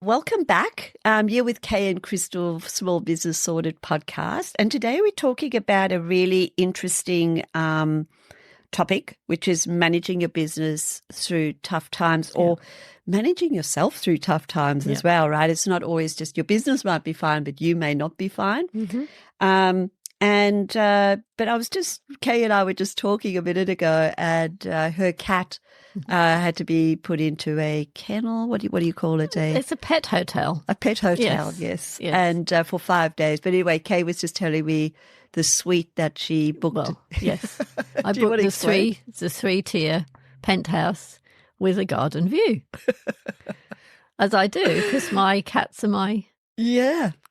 welcome back. You're with Kay and Crystal, Small Business Sorted podcast. And today we're talking about a really interesting topic, which is managing your business through tough times or managing yourself through tough times as well, right? It's not always just your business might be fine, but you may not be fine. Mm-hmm. But I was just, Kay and I were just talking a minute ago, and her cat had to be put into a kennel. What do you call it? It's a pet hotel. A pet hotel, yes. And for 5 days. But anyway, Kay was just telling me the suite that she booked. Well, yes. I booked the three-tier penthouse with a garden view. As I do, because my cats are my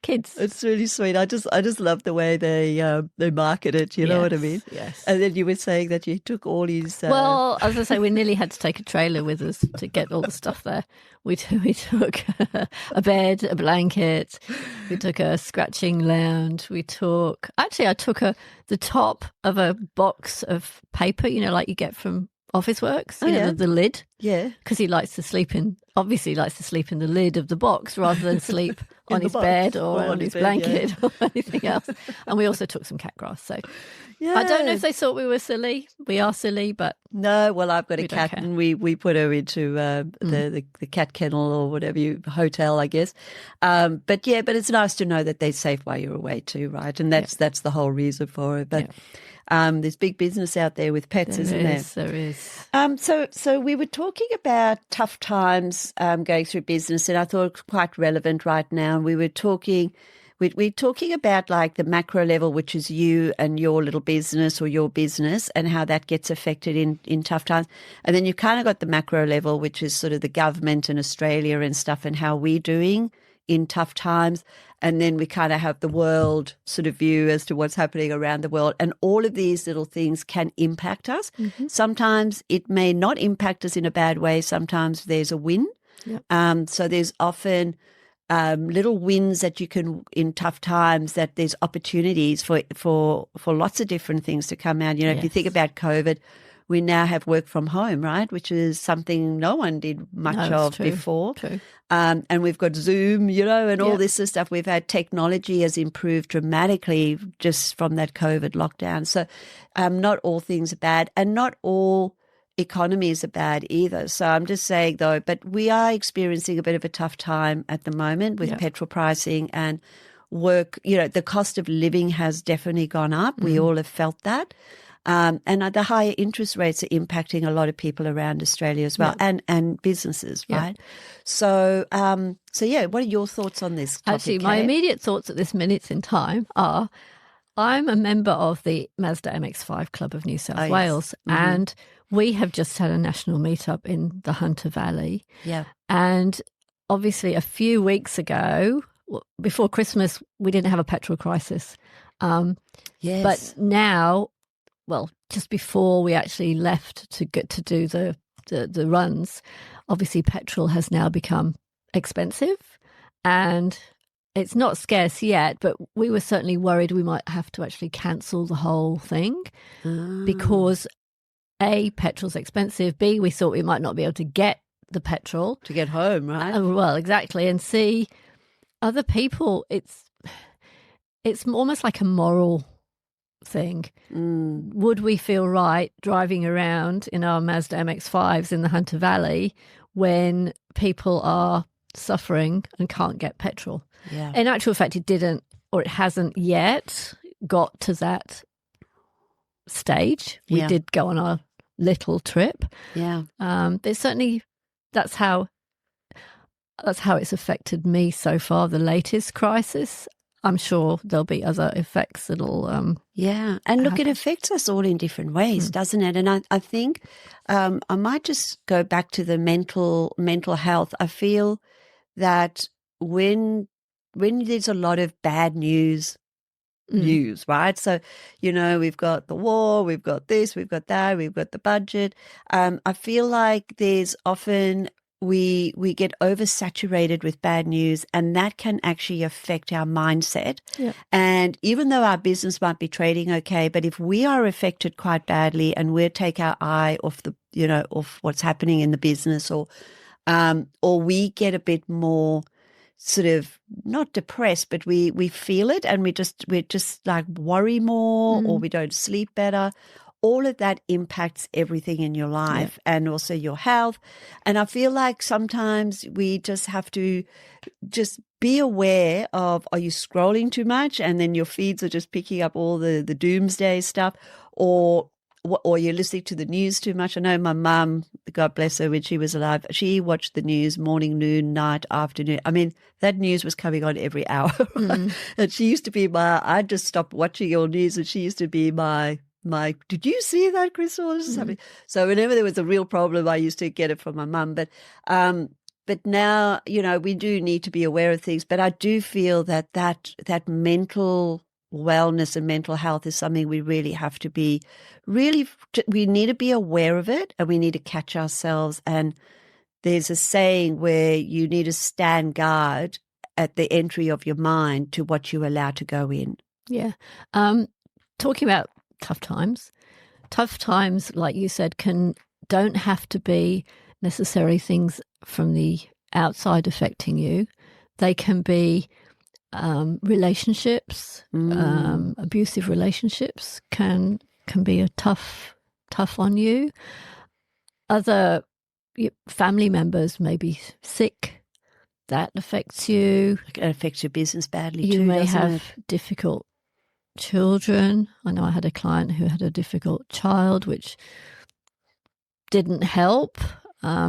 kids. It's really sweet. I just love the way they market it. You know what I mean? Yes. And then you were saying that you took all these. Well, as I say, we nearly had to take a trailer with us to get all the stuff there. We took a bed, a blanket. We took a scratching lounge. I took the top of a box of paper. You know, like you get from Officeworks. You know, the lid. Yeah. Because he likes to sleep in the lid of the box rather than sleep on his bed or on his blanket or anything else. And we also took some cat grass. So I don't know if they thought we were silly. We are silly, but no. Well, I've got a cat, and we put her into the cat kennel or whatever hotel, I guess. But it's nice to know that they're safe while you're away too, right? And that's the whole reason for it. But there's big business out there with pets, isn't there? There is. So we were talking about tough times going through business, and I thought it was quite relevant right now. We were talking about like the macro level, which is you and your little business or your business, and how that gets affected in tough times. And then you've kind of got the macro level, which is sort of the government and Australia and stuff, and how we're doing in tough times. And then we kind of have the world sort of view as to what's happening around the world. And all of these little things can impact us. Mm-hmm. Sometimes it may not impact us in a bad way. Sometimes there's a win. Yep. So there's often little wins that you can, in tough times, that there's opportunities for lots of different things to come out. You know, if you think about COVID, we now have work from home, right, which is something no one did much of before. True. And we've got Zoom, you know, and all this sort of stuff. We've had technology has improved dramatically just from that COVID lockdown. So not all things are bad, and not all economies are bad either. So I'm just saying, though, but we are experiencing a bit of a tough time at the moment with petrol pricing and work. You know, the cost of living has definitely gone up. We all have felt that. And the higher interest rates are impacting a lot of people around Australia as well, and businesses, right? So, what are your thoughts on this topic, Actually, my immediate thoughts at this minute in time are, I'm a member of the Mazda MX-5 Club of New South Wales, and we have just had a national meetup in the Hunter Valley. Yeah. And obviously a few weeks ago, before Christmas, we didn't have a petrol crisis. But now, well, just before we actually left to get to do the runs, obviously petrol has now become expensive, and it's not scarce yet, but we were certainly worried we might have to actually cancel the whole thing because A, petrol's expensive, B, we thought we might not be able to get the petrol. To get home, right? Well, exactly. And C, other people, it's almost like a moral thing. Would we feel right driving around in our Mazda MX-5s in the Hunter Valley when people are suffering and can't get petrol? Yeah. In actual fact, it didn't, or it hasn't yet got to that stage. We did go on our little trip. Yeah. There's certainly that's how it's affected me so far. The latest crisis. I'm sure there'll be other effects that'll and look, it affects us all in different ways, doesn't it? And I think I might just go back to the mental health. I feel that when there's a lot of bad news, right? So, you know, we've got the war, we've got this, we've got that, we've got the budget. I feel like there's often we get oversaturated with bad news, and that can actually affect our mindset. Yeah. And even though our business might be trading okay, but if we are affected quite badly and we take our eye off off what's happening in the business, or we get a bit more sort of not depressed, but we feel it, and we just like worry more, or we don't sleep better. All of that impacts everything in your life and also your health. And I feel like sometimes we just have to just be aware of, are you scrolling too much and then your feeds are just picking up all the doomsday stuff, or you're listening to the news too much. I know my mum, God bless her, when she was alive, she watched the news morning, noon, night, afternoon. I mean, that news was coming on every hour. Right? And she used to be I just stopped watching all news, and she used to be my, did you see that, Crystal? So whenever there was a real problem, I used to get it from my mum. But now, we do need to be aware of things. But I do feel that mental wellness and mental health is something we really have to be we need to be aware of it, and we need to catch ourselves. And there's a saying where you need to stand guard at the entry of your mind to what you allow to go in. Yeah. Talking about tough times, like you said, don't have to be necessarily things from the outside affecting you. They can be relationships, abusive relationships can be a tough on you. Other family members may be sick. That affects you. It affects your business badly too. You may have it? difficult children. I know I had a client who had a difficult child, which didn't help.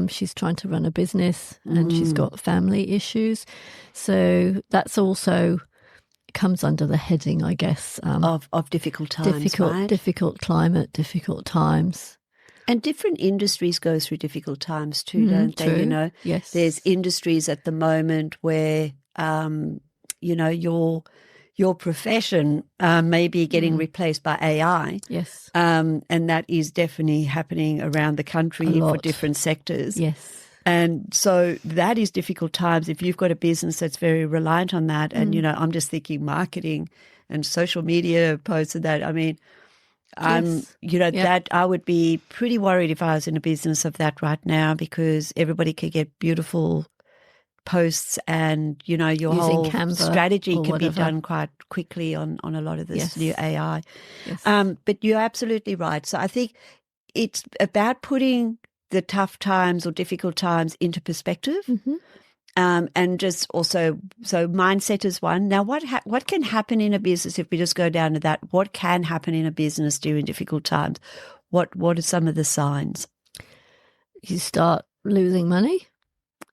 She's trying to run a business and she's got family issues. So that's also comes under the heading, I guess, of difficult times, right? Difficult climate, difficult times. And different industries go through difficult times too, don't they? True. Yes. There's industries at the moment where, your profession may be getting replaced by AI. Yes. And that is definitely happening around the country for different sectors. Yes. And so that is difficult times. If you've got a business that's very reliant on that, and, I'm just thinking marketing and social media posts and that, I mean, that I would be pretty worried if I was in a business of that right now, because everybody could get beautiful posts, and your using whole Canva strategy can whatever. be done quite quickly on a lot of this new AI. Yes. But you're absolutely right. So I think it's about putting the tough times or difficult times into perspective. And just also, so mindset is one. Now, what can happen in a business if we just go down to that? What can happen in a business during difficult times? What are some of the signs? You start losing money.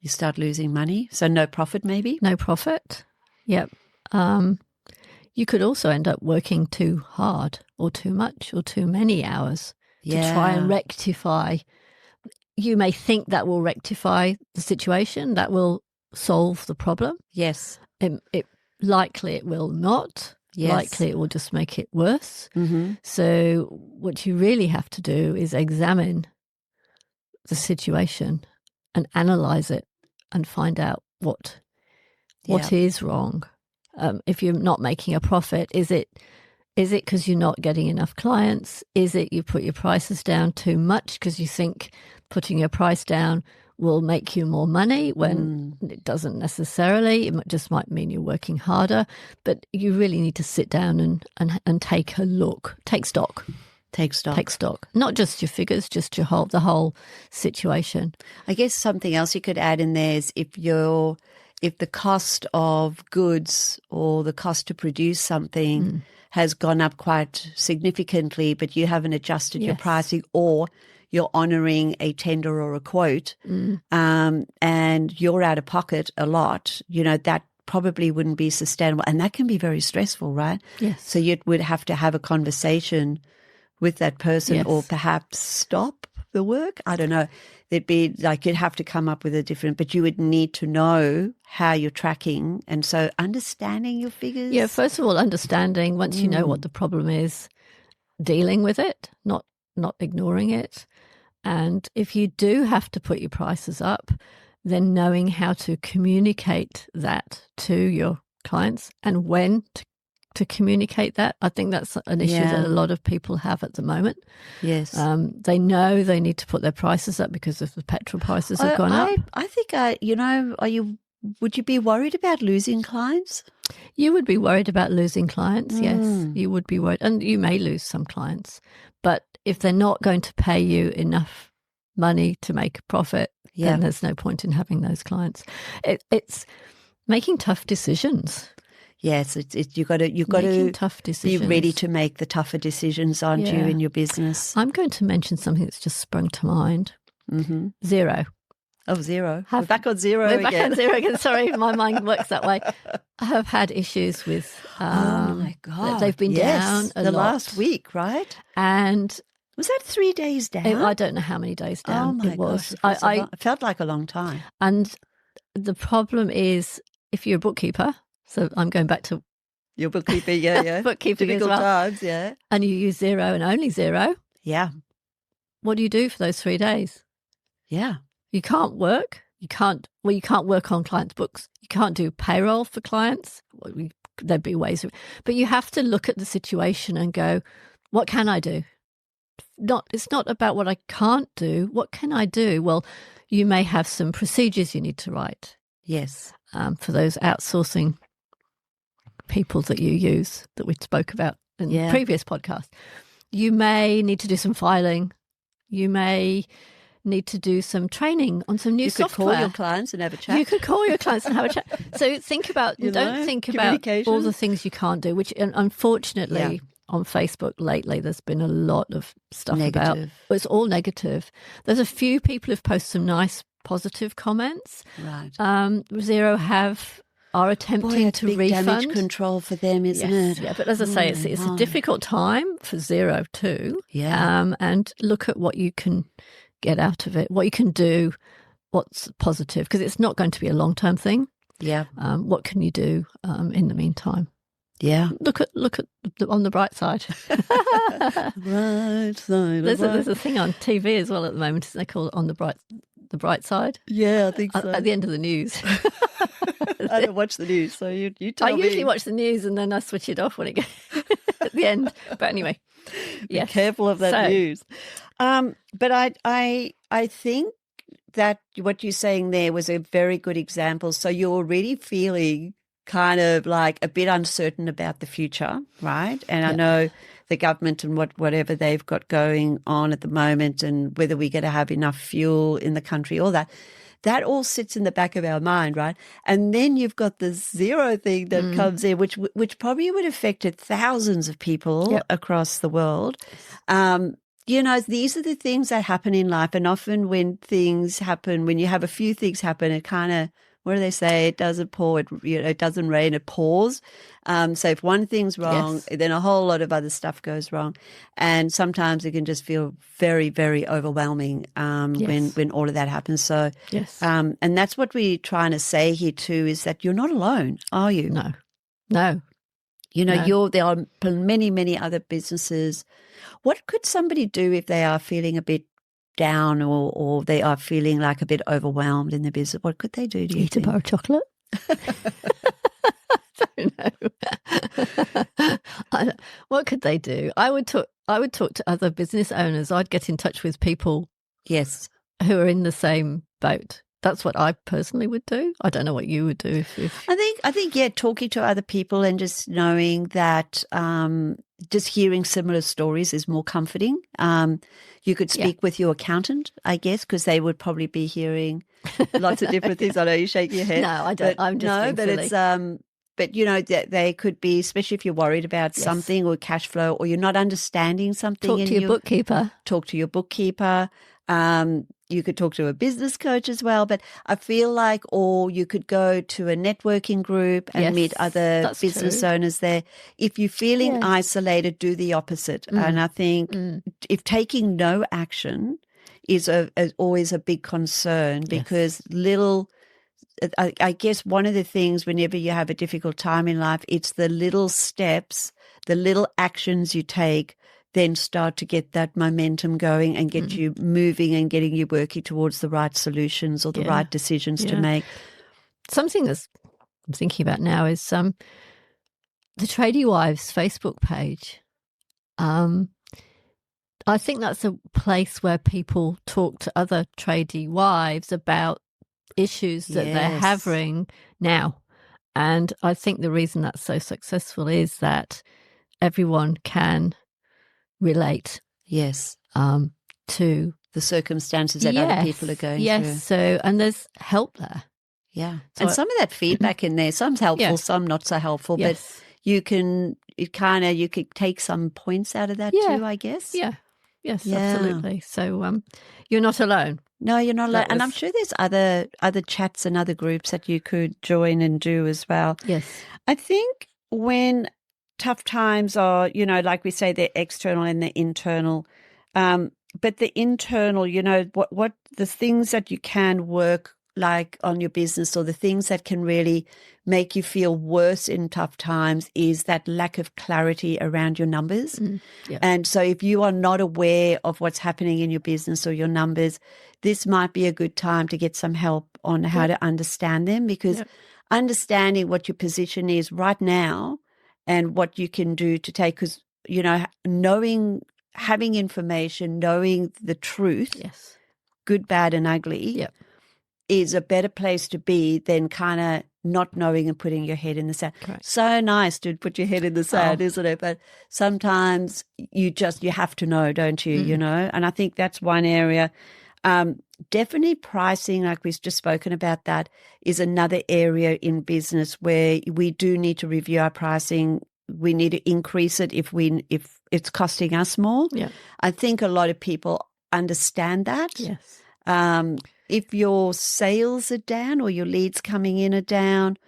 You start losing money. So no profit, maybe? No profit. Yep. You could also end up working too hard or too much or too many hours to try and rectify. You may think that will rectify the situation, that will solve the problem. Yes. Likely it will not. Yes. Likely it will just make it worse. So what you really have to do is examine the situation and analyze it and find out what is wrong. If you're not making a profit, is it because you're not getting enough clients? Is it you put your prices down too much because you think putting your price down will make you more money, when it doesn't necessarily? It just might mean you're working harder. But you really need to sit down and take a look, take stock. Take stock. Not just your figures, just the whole situation. I guess something else you could add in there is if the cost of goods or the cost to produce something has gone up quite significantly, but you haven't adjusted your pricing, or you're honouring a tender or a quote, and you're out of pocket a lot, that probably wouldn't be sustainable. And that can be very stressful, right? Yes. So you would have to have a conversation with that person, or perhaps stop the work. I don't know. There'd be like, you'd have to come up with a different, but you would need to know how you're tracking. And so understanding your figures. Yeah, first of all, understanding, once you know what the problem is, dealing with it, not ignoring it. And if you do have to put your prices up, then knowing how to communicate that to your clients and when to communicate that. I think that's an issue that a lot of people have at the moment. Yes. They know they need to put their prices up because of the petrol prices have gone up. I think, are you would you be worried about losing clients? You would be worried about losing clients, yes. You would be worried. And you may lose some clients. But if they're not going to pay you enough money to make a profit, then there's no point in having those clients. It's making tough decisions. Yes, you've got to tough decisions. Be ready to make the tougher decisions, aren't you, in your business? I'm going to mention something that's just sprung to mind. Mm-hmm. Xero. Oh, Xero. We're back on Xero again. We're back on Xero again. Sorry, my mind works that way. I have had issues with oh, my God. They've been down a lot. Last week, right? And was that 3 days down? I don't know how many days down it was. It felt like a long time. And the problem is, if you're a bookkeeper, so I'm going back to your bookkeeper, yeah. Bookkeeping Typical as well. times, yeah. And you use Xero and only Xero. Yeah. What do you do for those 3 days? Yeah. You can't work. You can't work on clients' books. You can't do payroll for clients. There'd be ways but you have to look at the situation and go, what can I do? It's not about what I can't do. What can I do? Well, you may have some procedures you need to write. Yes. For those outsourcing people that you use that we spoke about in the previous podcast. You may need to do some filing. You may need to do some training on some new software. You could call your clients and have a chat. You could call your clients and have a chat. So think about, don't think about all the things you can't do, which unfortunately on Facebook lately there's been a lot of stuff about. It's all negative. There's a few people who've posted some nice positive comments. Right. Xero are attempting to big refund. Damage control for them, isn't it? Yeah, but as I say, it's a difficult time for Xero too. Yeah. And look at what you can get out of it, what you can do, what's positive, because it's not going to be a long-term thing. Yeah. What can you do in the meantime? Yeah. Look on the bright side. Right side. There's a thing on TV as well at the moment. They call it on the bright side. Yeah, I think so. At the end of the news. I don't watch the news, so you tell me. I usually watch the news and then I switch it off when it gets at the end. But anyway, be careful of that news. But I think that what you're saying there was a very good example. So you're already feeling kind of like a bit uncertain about the future, right? And I know the government and whatever they've got going on at the moment and whether we're going to have enough fuel in the country, all that. That all sits in the back of our mind, right? And then you've got the Xero thing that comes in, which probably would have affected thousands of people across the world. These are the things that happen in life. And often when things happen, when you have a few things happen, it kind of, what do they say? It doesn't pour, it doesn't rain, it pours. So if one thing's wrong, then a whole lot of other stuff goes wrong. And sometimes it can just feel very, very overwhelming when all of that happens. So, and that's what we're trying to say here too, is that you're not alone, are you? No. There are many, many other businesses. What could somebody do if they are feeling a bit down or they are feeling like a bit overwhelmed in their business? What could they do? Do you eat a bar of chocolate? I don't know. What could they do? I would talk to other business owners. I'd get in touch with people, who are in the same boat. That's what I personally would do. I don't know what you would do if... I think, talking to other people and just knowing that just hearing similar stories is more comforting. You could speak with your accountant, I guess, because they would probably be hearing lots of different things. I know you shake your head. No, I don't. I'm just being silly. But they could be, especially if you're worried about something or cash flow or you're not understanding something. Talk to your bookkeeper. Talk to your bookkeeper. You could talk to a business coach as well, but I feel like, or you could go to a networking group and meet other business owners there. If you're feeling isolated, do the opposite. And I think if taking no action is always a big concern, because I guess one of the things whenever you have a difficult time in life, it's the little steps, the little actions you take then start to get that momentum going and get you moving and getting you working towards the right solutions or the right decisions to make. Something that I'm thinking about now is the Tradie Wives Facebook page. I think that's a place where people talk to other tradie wives about issues that they're having now. And I think the reason that's so successful is that everyone can relate. Yes. To the circumstances that other people are going through. Yes. So, and there's help there. Yeah. So and some of that feedback in there, some's helpful, some not so helpful, but you could take some points out of that too, I guess. Yeah. Yes, absolutely. So you're not alone. No, you're not alone. And I'm sure there's other chats and other groups that you could join and do as well. Yes. I think when tough times are, like we say, they're external and they're internal, but the internal, what the things that you can work like on your business, or the things that can really make you feel worse in tough times, is that lack of clarity around your numbers. And so if you are not aware of what's happening in your business or your numbers, this might be a good time to get some help on how to understand them, because understanding what your position is right now and what you can do to take, because, having information, knowing the truth, good, bad, and ugly, is a better place to be than kind of not knowing and putting your head in the sand. Correct. So nice to put your head in the sand, isn't it? But sometimes you have to know, don't you? And I think that's one area. Definitely pricing, like we've just spoken about, that is another area in business where we do need to review our pricing. We need to increase it if it's costing us more. Yeah. I think a lot of people understand that. Yes. If your sales are down or your leads coming in are down,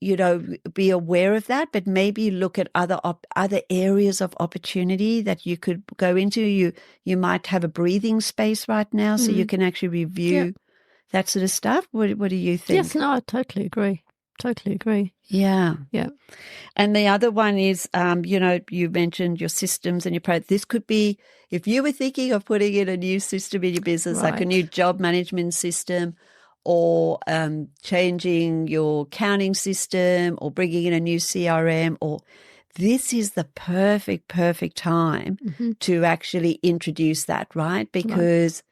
be aware of that, but maybe look at other areas of opportunity that you could go into. You might have a breathing space right now, so you can actually review that sort of stuff. What do you think? Yes, no, I totally agree. Totally agree. Yeah. Yeah. And the other one is, you mentioned your systems and your this could be, if you were thinking of putting in a new system in your business, like a new job management system, or changing your accounting system, or bringing in a new CRM, or this is the perfect time to actually introduce that, right? Because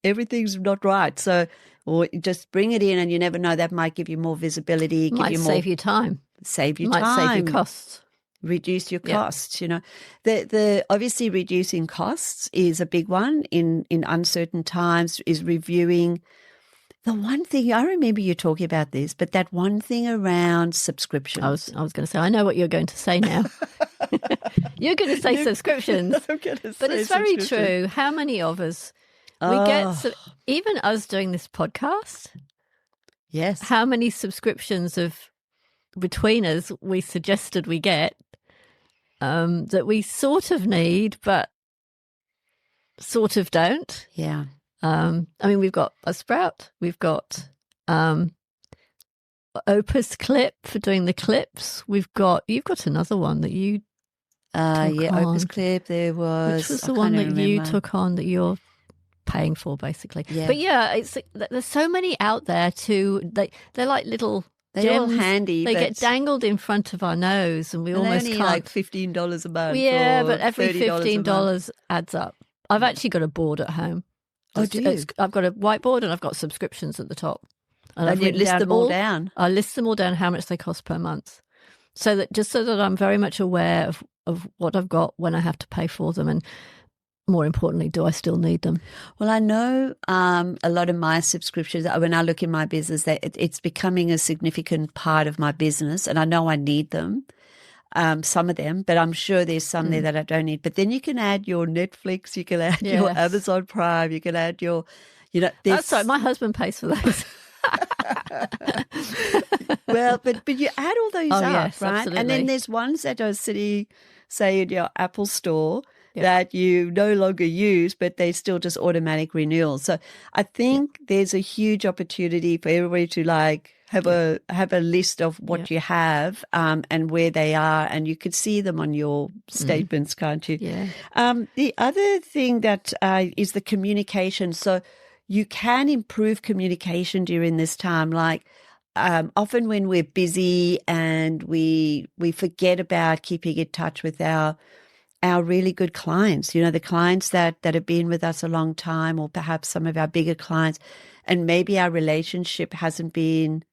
everything's not right. So, or just bring it in, and you never know, that might give you more visibility. Save you time. Save you time. Might save you costs. Reduce your costs. The obviously reducing costs is a big one in uncertain times. Is reviewing the one thing. I remember you talking about this, but that one thing around subscriptions. I was going to say, I know what you're going to say now. You're going to say subscriptions, but it's very true. How many of us? We get, even us doing this podcast. Yes. How many subscriptions between us we suggested we get that we sort of need, but sort of don't. Yeah. We've got a Sprout. We've got Opus Clip for doing the clips. You've got another one that you took on. Opus Clip. There was. Which was the one that you took on that you're paying for, basically. Yeah. But there's so many out there too. They're like little They're all handy. They get dangled in front of our nose, and we almost only can't. Like $15 a month. Yeah, but every $15 adds up. I've actually got a board at home. Do you? I've got a whiteboard, and I've got subscriptions at the top. And you list them all down. I list them all down, how much they cost per month, so that I'm very much aware of what I've got when I have to pay for them, and more importantly, do I still need them? Well, I know a lot of my subscriptions, when I look in my business, that it's becoming a significant part of my business, and I know I need them, some of them, but I'm sure there's some there that I don't need. But then you can add your Netflix, you can add your Amazon Prime, you can add your, That's right, my husband pays for those. Well, but you add all those up, yes, right? Absolutely. And then there's ones that are sitting, say, in your Apple store, that you no longer use, but they still just automatic renewal. So I think there's a huge opportunity for everybody to have a list of what you have and where they are, and you could see them on your statements, can't you? Yeah. The other thing that is the communication. So you can improve communication during this time. Often when we're busy and we forget about keeping in touch with our our really good clients, you know, the clients that have been with us a long time, or perhaps some of our bigger clients, and maybe our relationship hasn't been,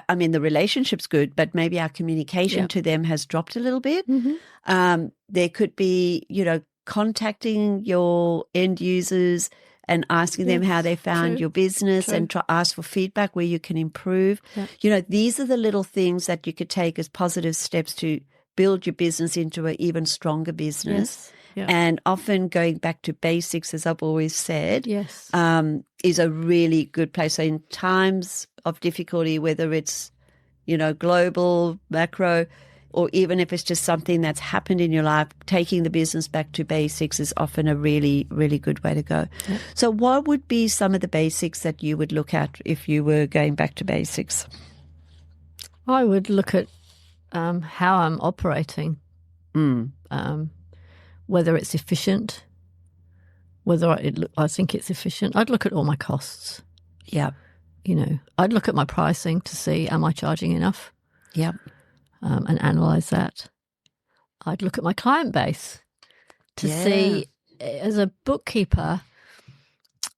I mean, the relationship's good, but maybe our communication to them has dropped a little bit. There could be, you know, contacting your end users and asking them how they found your business and ask for feedback where you can improve. You know, these are the little things that you could take as positive steps to build your business into an even stronger business. And often going back to basics, as I've always said, is a really good place. So in times of difficulty, whether it's, you know, global, macro, or even if it's just something that's happened in your life, taking the business back to basics is often a really, really good way to go. So what would be some of the basics that you would look at if you were going back to basics? I would look at how I'm operating, whether it's efficient, whether I think it's efficient. I'd look at all my costs. You know, I'd look at my pricing to see, am I charging enough? And analyze that. I'd look at my client base to see, as a bookkeeper,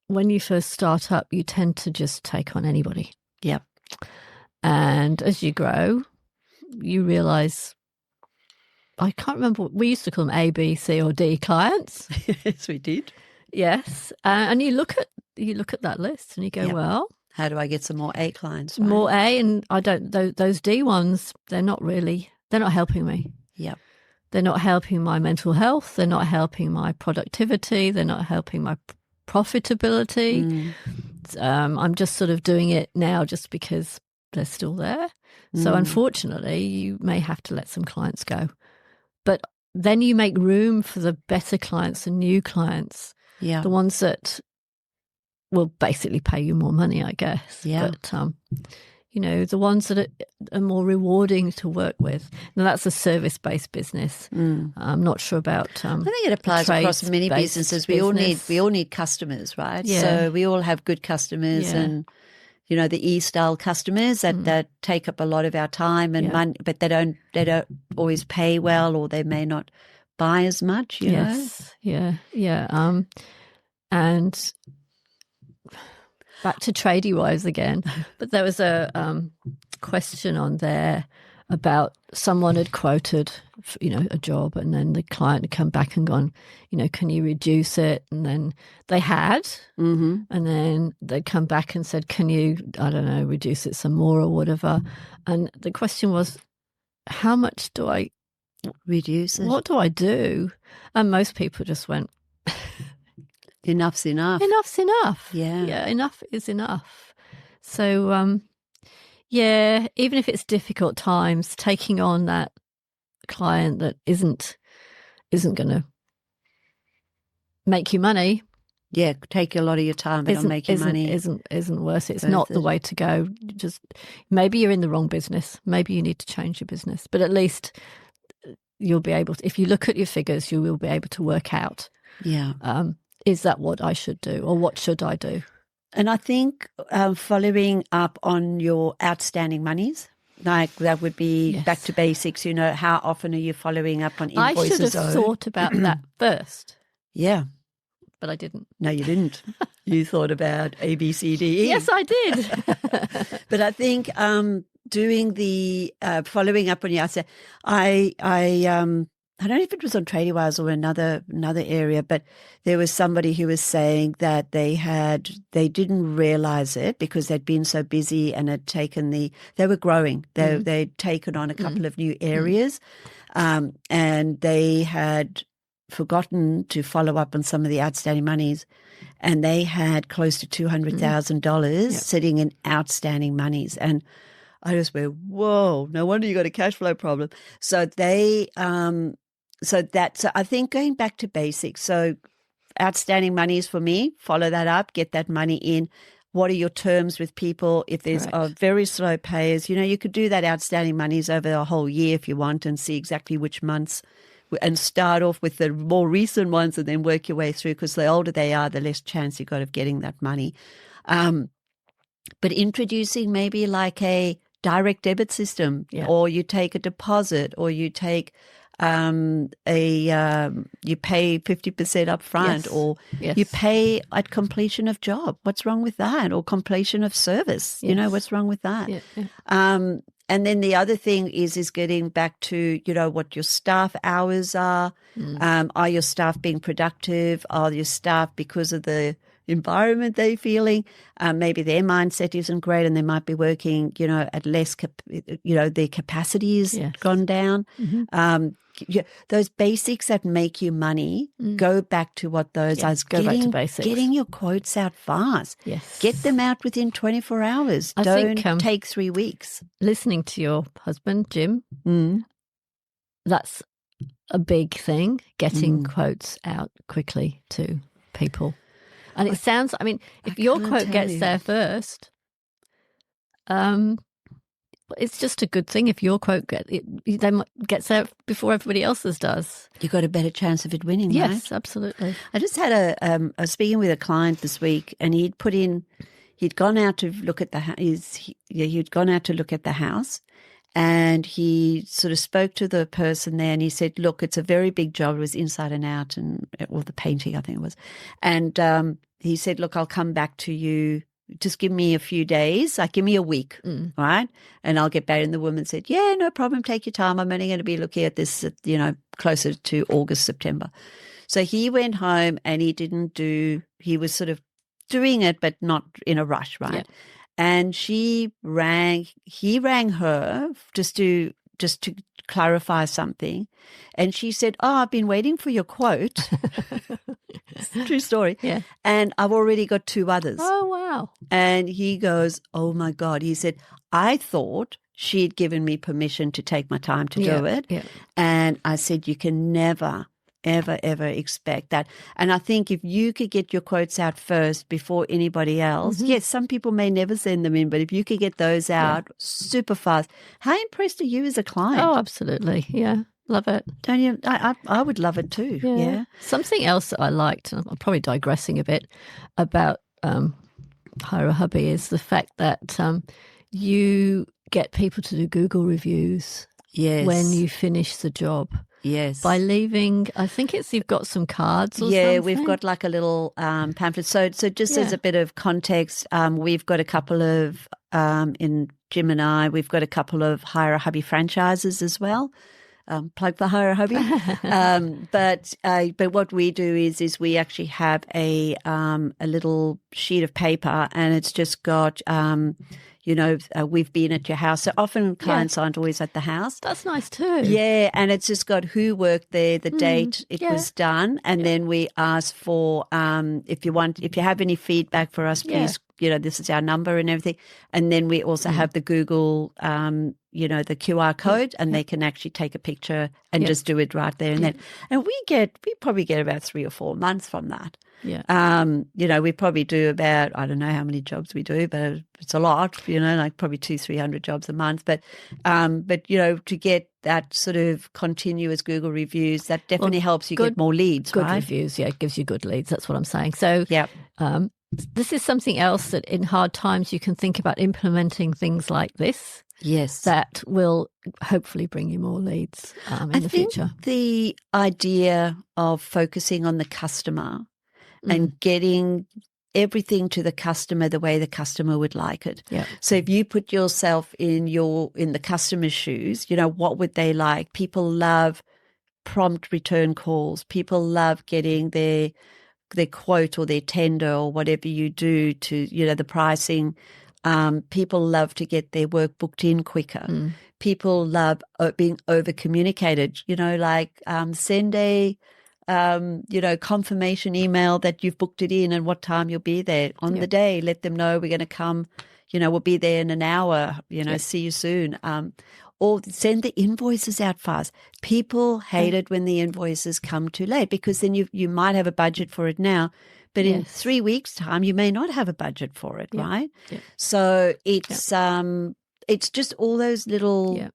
when you first start up, you tend to just take on anybody. And as you grow, you realize, I can't remember, we used to call them A, B, C, or D clients. Yes, we did. Yes. And you look at that list and you go, well, how do I get some more A clients? Right? More A, and I don't, those D ones, they're not helping me. They're not helping my mental health. They're not helping my productivity. They're not helping my profitability. I'm just sort of doing it now just because they're still there. So unfortunately, you may have to let some clients go. But then you make room for the better clients and new clients, the ones that will basically pay you more money, I guess. But, you know, the ones that are more rewarding to work with. Now, that's a service-based business. I'm not sure about I think it applies across many businesses. We all need customers, right? So we all have good customers and, you know, the E-style customers that take up a lot of our time and money, but they don't always pay well, or they may not buy as much, you know? And back to tradie wise again, but there was a question on there about someone had quoted, you know, a job, and then the client had come back and gone, you know, can you reduce it? And then they had, and then they'd come back and said, can you, I don't know, reduce it some more or whatever? And the question was, how much do I reduce it? What do I do? And most people just went, enough's enough. Enough's enough. Yeah, enough is enough. So, even if it's difficult times, taking on that client that isn't going to make you money. Take a lot of your time, but it'll make you money. Isn't worth it. It's not the way to go. Just maybe you're in the wrong business. Maybe you need to change your business. But at least you'll be able to, if you look at your figures, you will be able to work out. Is that what I should do, or what should I do? And I think following up on your outstanding monies, like that would be back to basics. You know, how often are you following up on invoices? I should have thought about that first. But I didn't. No, you didn't. You thought about A, B, C, D, E. Yes, I did. But I think doing the following up on your outstanding, I don't know if it was on TradingWise or another area, but there was somebody who was saying that they didn't realize it because they'd been so busy and had taken they were growing. They'd taken on a couple of new areas, and they had forgotten to follow up on some of the outstanding monies, and they had close to $200,000 sitting in outstanding monies. And I just went, whoa, no wonder you got a cash flow problem. So so I think going back to basics. So outstanding monies for me, follow that up, get that money in. What are your terms with people? If there's very slow payers, you know, you could do that outstanding monies over a whole year if you want and see exactly which months, and start off with the more recent ones and then work your way through, because the older they are, the less chance you've got of getting that money. But introducing maybe like a direct debit system, or you take a deposit, or you take you pay 50% up front, or you pay at completion of job. What's wrong with that? Or completion of service. What's wrong with that? And then the other thing is getting back to, what your staff hours are. Are your staff being productive? Are your staff, because of the environment they're feeling, maybe their mindset isn't great and they might be working, at less, their capacity has gone down. Those basics that make you money, go back to what those are. Go back to basics. Getting your quotes out fast. Yes. Get them out within 24 hours. Don't take 3 weeks. Listening to your husband, Jim, that's a big thing, getting quotes out quickly to people. And it sounds, if your quote gets there first, it's just a good thing if your quote gets there before everybody else's does. You've got a better chance of it winning, yes, right? Yes, absolutely. I just had I was speaking with a client this week, and he'd gone out to look at he'd gone out to look at the house, and he sort of spoke to the person there, and he said, look, it's a very big job. It was inside and out, or the painting, I think it was. And he said, look, I'll come back to you. Just give me a few days, give me a week, right? And I'll get back. And the woman said, yeah, no problem. Take your time. I'm only going to be looking at this, closer to August, September. So he went home and he was sort of doing it, but not in a rush, right? Yeah. And he rang her just to clarify something. And she said, I've been waiting for your quote. True story. Yeah. And I've already got 2 others. Oh, wow. And he goes, oh, my God. He said, I thought she'd given me permission to take my time to do it. Yeah. And I said, you can never, ever, ever expect that. And I think if you could get your quotes out first before anybody else, yes, some people may never send them in, but if you could get those out super fast, how impressed are you as a client? Oh, absolutely. Yeah. Love it. Don't you? I would love it too. Yeah. Something else that I liked, and I'm probably digressing a bit, about Hire a Hubby is the fact that you get people to do Google reviews when you finish the job. Yes. By leaving, I think you've got some cards or something. Yeah, we've got like a little pamphlet. So just as a bit of context, we've got a couple of, in Jim and I, we've got a couple of Hire a Hubby franchises as well. Plug for Hire a Hubby. But what we do is we actually have a little sheet of paper, and it's just got we've been at your house. So often clients aren't always at the house. That's nice too. Yeah, and it's just got who worked there, the date it was done, and then we ask for if you have any feedback for us, please. This is our number and everything. And then we also have the Google, the QR code, and they can actually take a picture and just do it right there and then. And we probably get about 3 or 4 months from that. Yeah. We probably do about, I don't know how many jobs we do, but it's a lot, like probably 200-300 jobs a month. But to get that sort of continuous Google reviews, that definitely helps you get more leads, good right? Reviews, it gives you good leads. That's what I'm saying. So, this is something else that in hard times you can think about implementing things like this. Yes. That will hopefully bring you more leads in the future. The idea of focusing on the customer and getting everything to the customer the way the customer would like it. Yeah. So if you put yourself in the customer's shoes, what would they like? People love prompt return calls. People love getting their quote or their tender or whatever you do to, the pricing. People love to get their work booked in quicker. People love being over-communicated, send a, confirmation email that you've booked it in and what time you'll be there on the day. Let them know we're going to come, we'll be there in an hour, see you soon. Or send the invoices out fast. People hate it when the invoices come too late, because then you might have a budget for it now, but in 3 weeks' time you may not have a budget for it, right? Yeah. So it's just all those little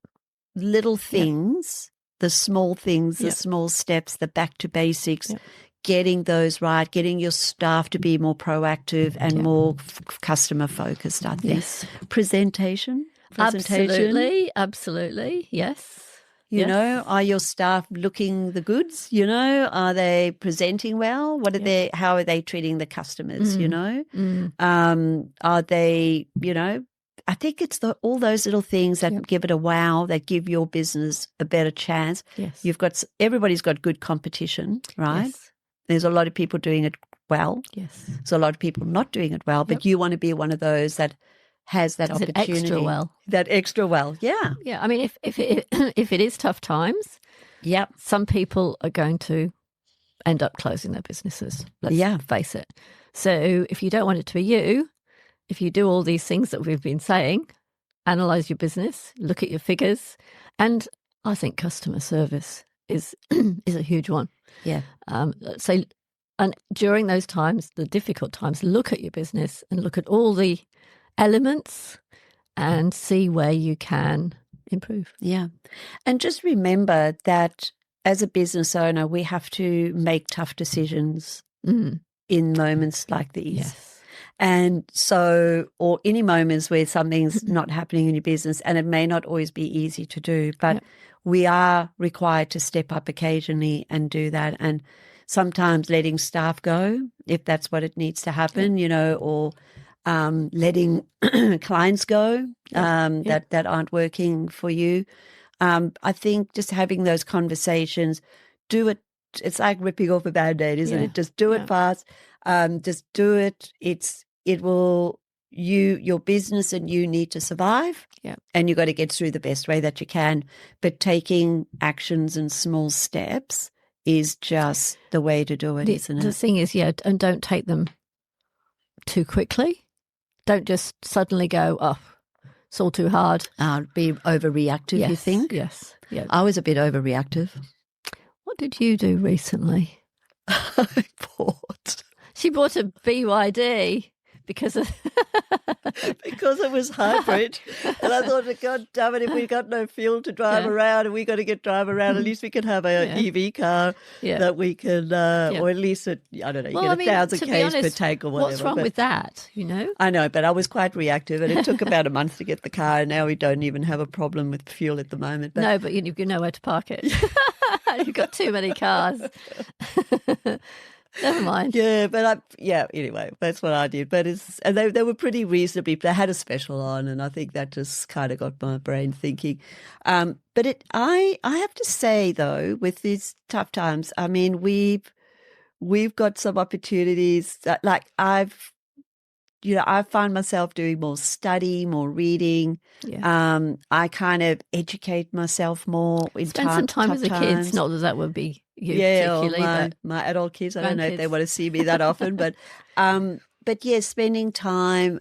things, the small things, the small steps, the back to basics. Getting those right, getting your staff to be more proactive and more customer focused, I think. Yes. Presentation. Absolutely. Yes. You know, are your staff looking the goods? You know, are they presenting well? How are they treating the customers? You know, are they, you know, I think it's all those little things that give it a wow, that give your business a better chance. Yes. Everybody's got good competition, right? Yes. There's a lot of people doing it well. Yes. So a lot of people not doing it well, but you want to be one of those that has that opportunity. Extra well. That extra well, yeah. Yeah, I mean, if it is tough times, some people are going to end up closing their businesses. Let's face it. So if you don't want it to be you, if you do all these things that we've been saying, analyze your business, look at your figures, and I think customer service is a huge one. Yeah. And during those times, the difficult times, look at your business and look at all the elements and see where you can improve. Yeah. And just remember that as a business owner, we have to make tough decisions in moments like these. Yes. And so, or any moments where something's not happening in your business, and it may not always be easy to do, but we are required to step up occasionally and do that. And sometimes letting staff go, if that's what it needs to happen, you know, or letting clients go that aren't working for you. I think just having those conversations, do it. It's like ripping off a Band-Aid, isn't it? Just do it fast. Just do it. Your business and you need to survive. Yeah. And you got to get through the best way that you can. But taking actions and small steps is just the way to do it, isn't it? The thing is, and don't take them too quickly. Don't just suddenly go, oh, it's all too hard. Be overreactive, you think? Yes. Yeah. I was a bit overreactive. What did you do recently? I bought. She bought a BYD because it was hybrid. And I thought, God damn it, if we got no fuel to drive around and we got to drive around, at least we can have an EV car that we can, or at least, I don't know, you get 1,000 Ks per tank or whatever. What's wrong with that, you know? I know, but I was quite reactive and it took about a month to get the car, and now we don't even have a problem with fuel at the moment. No, but you know where to park it. You've got too many cars. Never mind. Yeah, but anyway, that's what I did. But they were pretty reasonably, they had a special on, and I think that just kind of got my brain thinking. But I have to say though, with these tough times, I mean, we've got some opportunities that, like I find myself doing more study, more reading. Yeah. I kind of educate myself more. Spend some time with the kids. Not that would be you particularly. My adult kids. I don't know if they want to see me that often, but spending time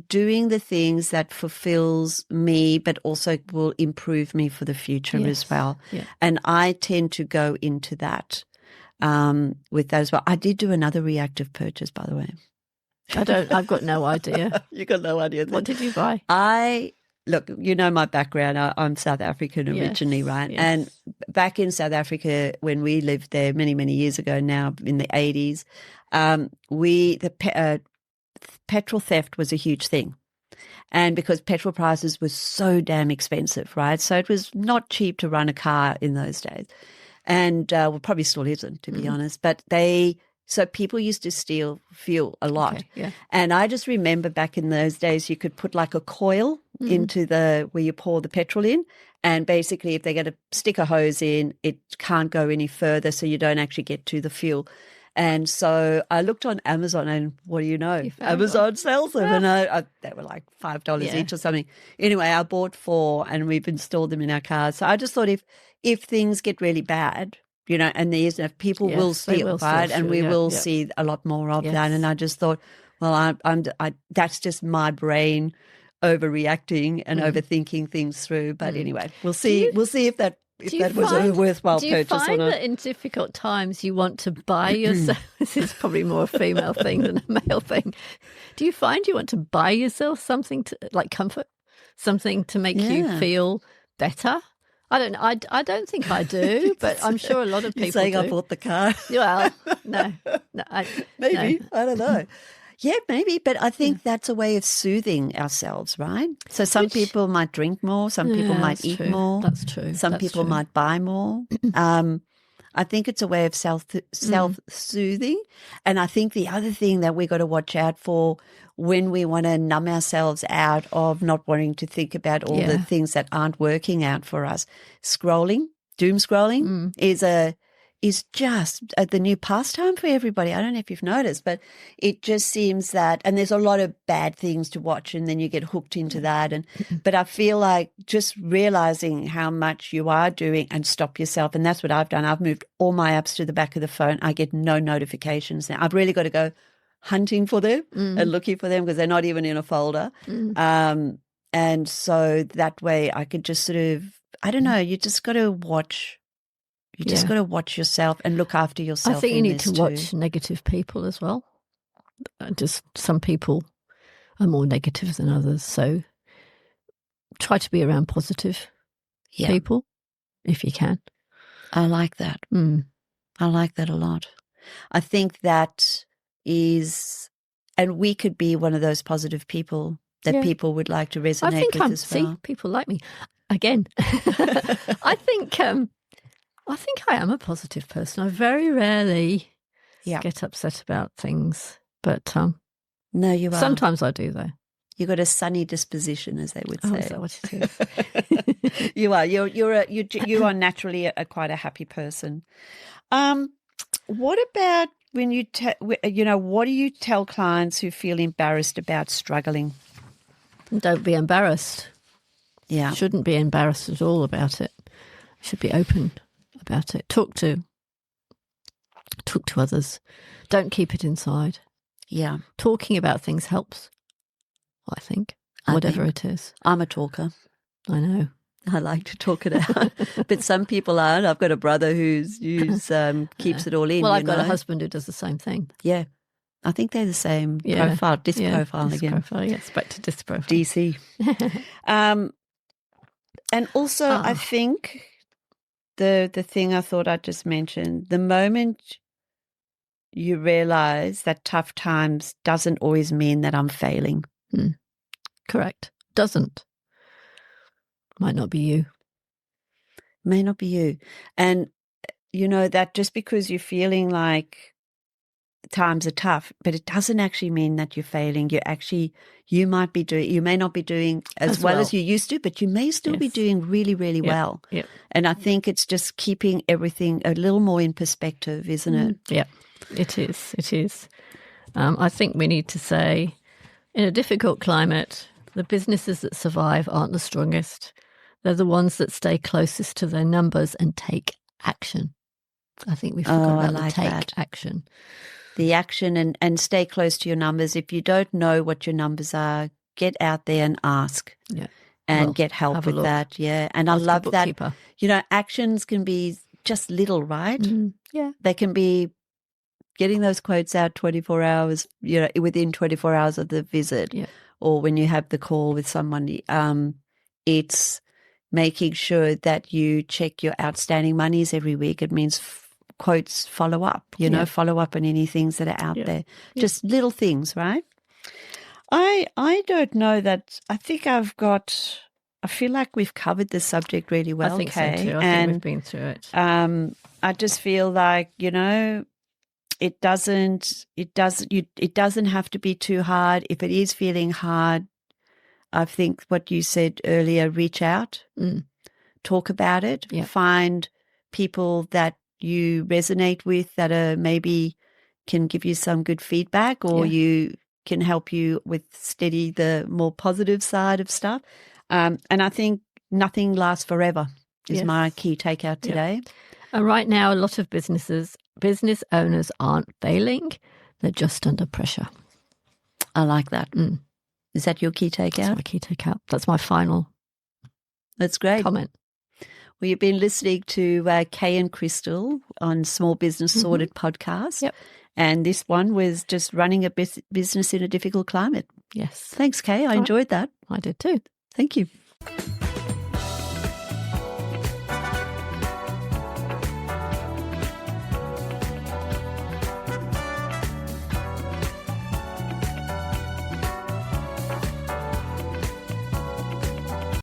doing the things that fulfills me, but also will improve me for the future as well. Yeah. And I tend to go into that with those. Well, I did do another reactive purchase, by the way. I've got no idea. You got no idea. What did you buy? Look, you know my background. I'm South African originally, right? Yes. And back in South Africa, when we lived there many, many years ago now, in the 80s, petrol theft was a huge thing. And because petrol prices were so damn expensive, right? So it was not cheap to run a car in those days. And probably still isn't, to be honest. But so people used to steal fuel a lot. Okay, yeah. And I just remember back in those days, you could put like a coil into where you pour the petrol in. And basically, if they get to stick a hose in, it can't go any further, so you don't actually get to the fuel. And so I looked on Amazon, and what do you know? Amazon sells them. And they were like $5 each or something. Anyway, I bought 4 and we've installed them in our cars. So I just thought if things get really bad, you know, and there's people will steal, right? And we will see a lot more of that. And I just thought, well, that's just my brain overreacting and overthinking things through. But anyway, we'll see. We'll see if that was a worthwhile purchase or not. Do you find that in difficult times you want to buy yourself? This is probably more a female thing than a male thing. Do you find you want to buy yourself something like comfort, something to make you feel better? I don't think I do, but I'm sure a lot of people You're saying do. I bought the car? Well, no. Maybe. No. I don't know. Yeah, maybe, but I think that's a way of soothing ourselves, right? So some people might drink more, some people might eat more. That's true. Some people might buy more. I think it's a way of self-soothing. And I think the other thing that we got to watch out for when we want to numb ourselves out of not wanting to think about all the things that aren't working out for us, doom scrolling is just the new pastime for everybody. I don't know if you've noticed, but it just seems that, and there's a lot of bad things to watch and then you get hooked into that. But I feel like just realizing how much you are doing and stop yourself. And that's what I've done. I've moved all my apps to the back of the phone. I get no notifications now. I've really got to go hunting for them and looking for them because they're not even in a folder. And so that way I could just sort of, I don't know, you just got to watch. You just got to watch yourself and look after yourself. I think you need to watch negative people as well. Just some people are more negative than others. So try to be around positive people if you can. I like that. I like that a lot. I think that is, and we could be one of those positive people that people would like to resonate with as well. See, people like me. Again, I think I am a positive person. I very rarely get upset about things, but no, you are. Sometimes I do, though. You've got a sunny disposition, as they would say. Is that what it is? You are. You are naturally quite a happy person. What about when you what do you tell clients who feel embarrassed about struggling? Don't be embarrassed. Yeah, shouldn't be embarrassed at all about it. Should be open about it. Talk to others. Don't keep it inside. Yeah. Talking about things helps, I think, whatever it is. I'm a talker. I know. I like to talk it out. But some people aren't. I've got a brother who's keeps it all in. Well, I've got a husband who does the same thing. Yeah. I think they're the same profile, disc profile disc again. Profile, yes, back to disc profile. DC. And also I think the thing I thought I'd just mention, the moment you realize that tough times doesn't always mean that I'm failing. Correct. Doesn't. Might not be you. May not be you. And that just because you're feeling like times are tough, but it doesn't actually mean that you're failing. You may not be doing as well as you used to, but you may still be doing really, really well. Yeah. And I think it's just keeping everything a little more in perspective, isn't it? Yeah, it is. It is. I think we need to say, in a difficult climate, the businesses that survive aren't the strongest. They're the ones that stay closest to their numbers and take action. I think we forgot about the take action. The action and stay close to your numbers. If you don't know what your numbers are, get out there and ask and get help with that. Yeah. And I love that. Actions can be just little, right? Yeah. They can be getting those quotes out 24 hours, within 24 hours of the visit or when you have the call with someone. It's making sure that you check your outstanding monies every week. It means quotes follow up, follow up on any things that are out there. Just little things, right? I don't know that. I think I feel like we've covered this subject really well. I think Kay. So too. I think we've been through it. I just feel like, it doesn't have to be too hard. If it is feeling hard, I think what you said earlier, reach out, talk about it, find people that you resonate with that are maybe can give you some good feedback or you can help you with steady the more positive side of stuff. And I think nothing lasts forever is my key takeout today. And right now, a lot of business owners aren't failing. They're just under pressure. I like that. Is that your key takeout? That's my key takeout. That's my final That's great. comment. Well, you've been listening to Kay and Crystal on Small Business Sorted podcast. Yep. And this one was just running a business in a difficult climate. Yes. Thanks, Kay. I enjoyed that. I did too. Thank you.